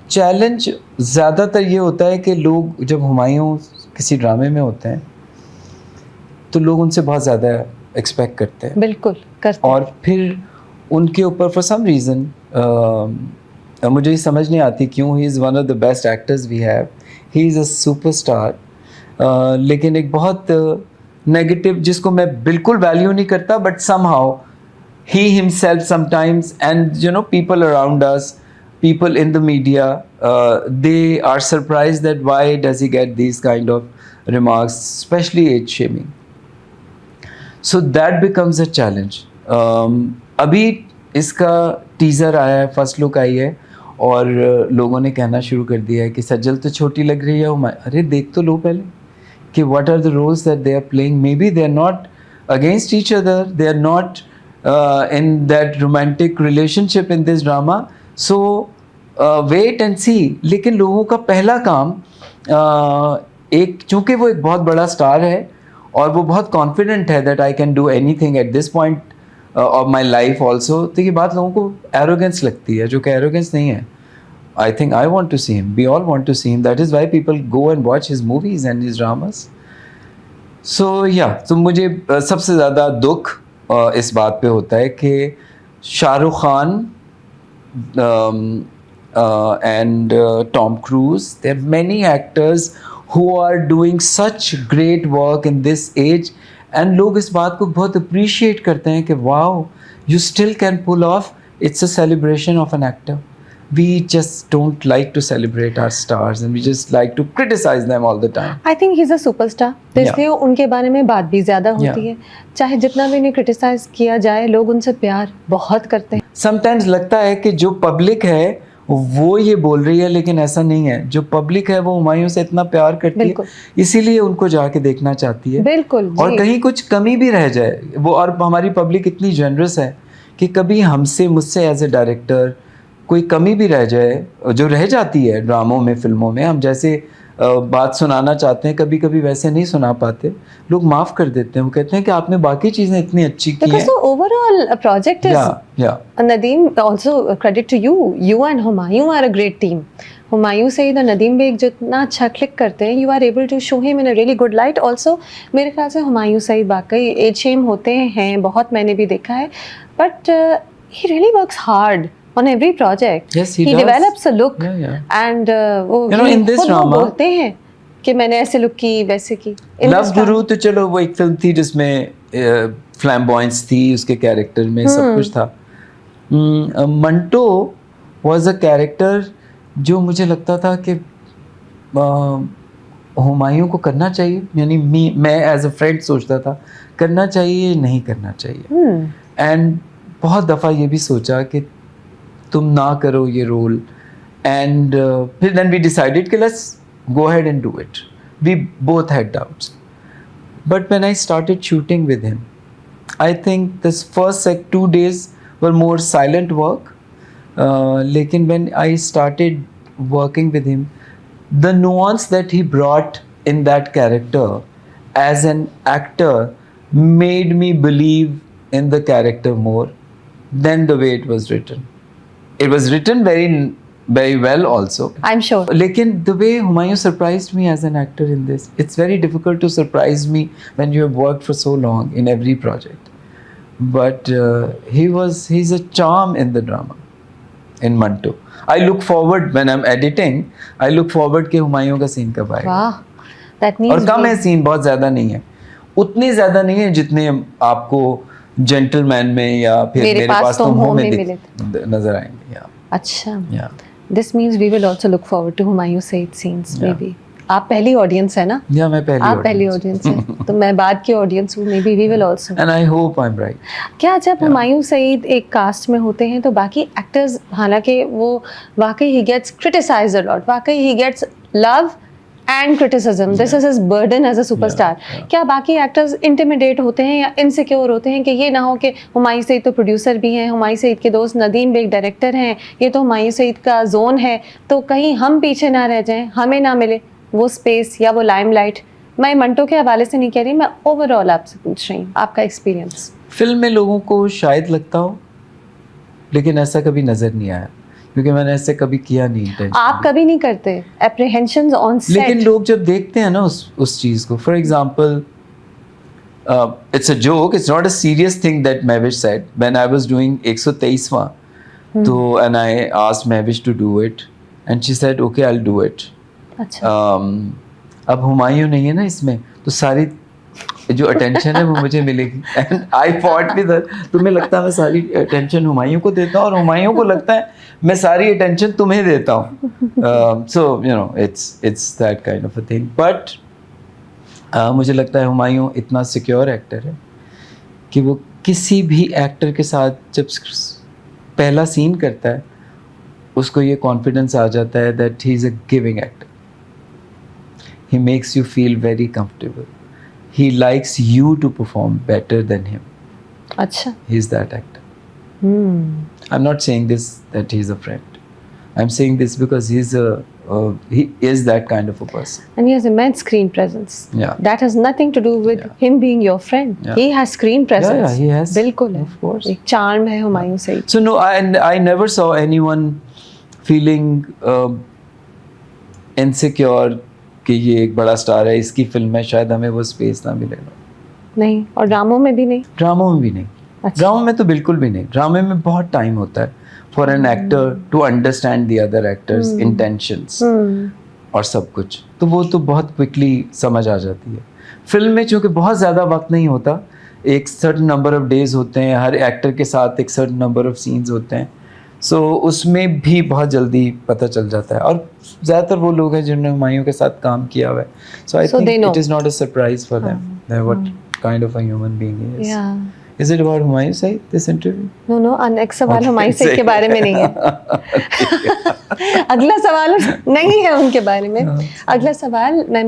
Challenge ज़्यादातर ये होता है कि लोग जब हुमायूं किसी ड्रामे में होते हैं तो लोग उनसे बहुत ज़्यादा एक्सपेक्ट करते हैं। बिल्कुल करते हैं। और फिर उनके ऊपर फॉर सम रीज़न मुझे ये समझ नहीं आती क्यों, he is one of the best actors we have, he is a superstar, लेकिन एक बहुत नेगेटिव जिसको मैं बिल्कुल वैल्यू नहीं करता, but somehow he himself sometimes, and you know, people around us, people in the media, they are surprised that why does he get these kind of remarks, especially age shaming. So that becomes a challenge. अभी इसका teaser आया है, first look आई है, और लोगों ने कहना शुरू कर दिया है कि सज्जल तो छोटी लग रही है। अरे देख तो लो पहले कि what are the roles that they are playing. Maybe they are not against each other, they are not in that romantic relationship in this drama. So wait and see. लेकिन लोगों का पहला काम एक, चूँकि वो एक बहुत बड़ा स्टार है और वो बहुत कॉन्फिडेंट है that I can do anything at this point of my life also, तो ये बात लोगों को एरोगेंस लगती है, जो कि एरोगेंस नहीं है. I think I want to see him. We all want to see him. That is why people go and watch his movies and his dramas. So yeah, तो मुझे सबसे ज़्यादा दुख इस बात पे होता है कि Shahrukh Khan and Tom Cruise, there are many actors who are doing such great work in this age, and लोग इस बात को बहुत appreciate करते हैं कि wow, you still can pull off. It's a celebration of an actor. We just don't like to celebrate our stars, and we just like to criticize them all the time. I think he's a superstar. तो इसलिए उनके बारे में बात भी ज़्यादा होती है। चाहे जितना भी इन्हें क्रिटिसाइज किया जाए, लोग उनसे प्यार बहुत करते हैं। Sometimes लगता है कि जो पब्लिक है वो ये बोल रही है, लेकिन ऐसा नहीं है। जो पब्लिक है वो हुमायूं से इतना प्यार करती है, इसीलिए उनको जाके देखना चाहती है। बिल्कुल। और कहीं कुछ कमी भी रह जाए वो, और हमारी पब्लिक इतनी जनरस है कि कभी हमसे, मुझसे एज ए डायरेक्टर कोई कमी भी रह जाए, जो रह जाती है ड्रामों में, फिल्मों में, हम जैसे बात सुनाना चाहते हैं कभी कभी वैसे नहीं सुना पाते, लोग माफ़ कर देते हैं। वो कहते हैं कि आपने बाकी चीज़ें इतनी अच्छी की हैं। Because the overall project is, Nadeem, also credit to you. You and Humayun are a great team. Humayun Saeed और नदीम बेग जितना अच्छा क्लिक करते हैं, you are able to show him in a really good light. Also मेरे ख्याल से हुमायूं सईद वाकई as Shem होते हैं बहुत, मैंने भी देखा है, but he really works hard on every project. Yes, he develops a look. And वो in this drama बोलते हैं कि मैंने ऐसे लुक की, वैसे की। लव गुरु तो चलो वो एक फिल्म थी जिसमें फ्लैम्बॉयंस थी उसके कैरेक्टर में, सब कुछ था। मंटो वाज अ कैरेक्टर जो मुझे लगता था कि हुमायूं को करना चाहिए, यानी मैं एज अ फ्रेंड सोचता था करना चाहिए, नहीं करना चाहिए। एंड बहुत दफ़ा ये भी सोचा कि तुम ना करो ये रोल, एंड फिर देन वी डिसाइडेड कि let's go ahead and do it. We both had doubts, but when I started shooting with him, I think this first 2 days were more silent work, लेकिन when I started working with him, the nuance that he brought in that character as an actor made me believe in the character more than the way it was written. It was written very well also, I'm sure. लेकिन the way Humayun surprised me as an actor in this, it's very difficult to surprise me when you have worked for so long in every project. But he's a charm in the drama, in Manto. I look forward when I'm editing, I look forward कि हुमायूं का scene कब आएगा। वाह, that means और कम है scene, बहुत ज़्यादा नहीं है, उतनी ज़्यादा नहीं है जितने आपको जेंटलमैन में या फिर मेरे पास तुम हो में नजर आएंगे। अच्छा, this means we will also look forward to Humayun Saeed scenes maybe. आप पहली ऑडियंस है ना? या मैं पहली ऑडियंस है, तो मैं बाद की ऑडियंस हूँ, maybe we will also, and I hope I am right. क्या जब हुमायूं सईद एक कास्ट में होते हैं तो बाकी एक्टर्स, हालांकि वो वाकई ही गेट्स क्रिटिसाइज्ड अ लॉट, वाकई ही gets love and criticism, this is his burden as a superstar, क्या बाकी एक्टर्स इंटिमिडेट होते हैं या इनसिक्योर होते हैं कि ये ना हो कि हुमायूं सईद तो प्रोड्यूसर भी हैं, हुमायूं सईद के दोस्त नदीम बेग डायरेक्टर हैं, ये तो हुमायूं सईद का जोन है, तो कहीं हम पीछे ना रह जाएं, हमें ना मिले वो स्पेस या वो लाइमलाइट? मैं मंटो के हवाले से नहीं कह रही, मैं ओवरऑल आपसे पूछ रही हूँ आपका एक्सपीरियंस। फिल्म में लोगों को शायद लगता हो, लेकिन ऐसा कभी नज़र नहीं आया, क्योंकि मैंने ऐसे कभी किया नहीं intentionally. आप कभी नहीं करते apprehensions on set? लेकिन लोग जब देखते हैं ना उस चीज़ को, for example it's a joke, it's not a serious thing that Mahwish said when I was doing 123वां, तो and I asked Mahwish to do it and she said okay I will do it. अच्छा. अब हुमायूं नहीं है ना इसमें, तो सारी जो अटेंशन है वो मुझे मिलेगी. And I fought with her. तुम्हें लगता है मैं सारी अटेंशन हुमायूं को देता हूँ और हुमायूं को लगता है मैं सारी अटेंशन तुम्हें देता हूँ. So you know it's that kind of a thing. But मुझे लगता है हुमायूं इतना सिक्योर एक्टर है कि वो किसी भी एक्टर के साथ जब पहला सीन करता है उसको ये कॉन्फिडेंस आ जाता है that he is a giving actor. He makes you feel very comfortable. He likes you to perform better than him. अच्छा. He's that actor. I'm not saying this that he's a friend. I'm saying this because he is that kind of a person. And he has immense screen presence. Yeah. That has nothing to do with him being your friend. Yeah. He has screen presence. Yeah, he has. बिल्कुल है. Of course. एक charm है Humayun Saeed. So no, I never saw anyone feeling insecure कि ये एक बड़ा star है, इसकी फिल्म में शायद हमें वो स्पेस ना मिलेगा. नहीं, और ड्रामों में भी नहीं. ड्रामों में भी नहीं. अच्छा. ड्रामा में तो बिल्कुल भी नहीं. ड्रामे में बहुत टाइम होता है for an actor to understand the other actors intentions और सब कुछ, तो वो तो बहुत क्विकली समझ आ जाती है. फिल्म में चूँकि बहुत ज़्यादा वक्त नहीं होता, एक सर्टन नंबर ऑफ डेज होते हैं, हर एक्टर के साथ एक सर्टन नंबर ऑफ सीन्स होते हैं, सो उसमें भी बहुत जल्दी पता चल जाता है. और ज़्यादातर वो लोग हैं जिन्होंने हुमायूं के साथ काम किया हुआ है, so I think it is not a surprise for them what kind of a human being he is. Yeah. Is it about Humayun Saeed this interview? No, next सवाल Okay, हुमायूं सईद के सही. बारे में नहीं है. अगला सवाल नहीं है उनके बारे में. अगला सवाल मैं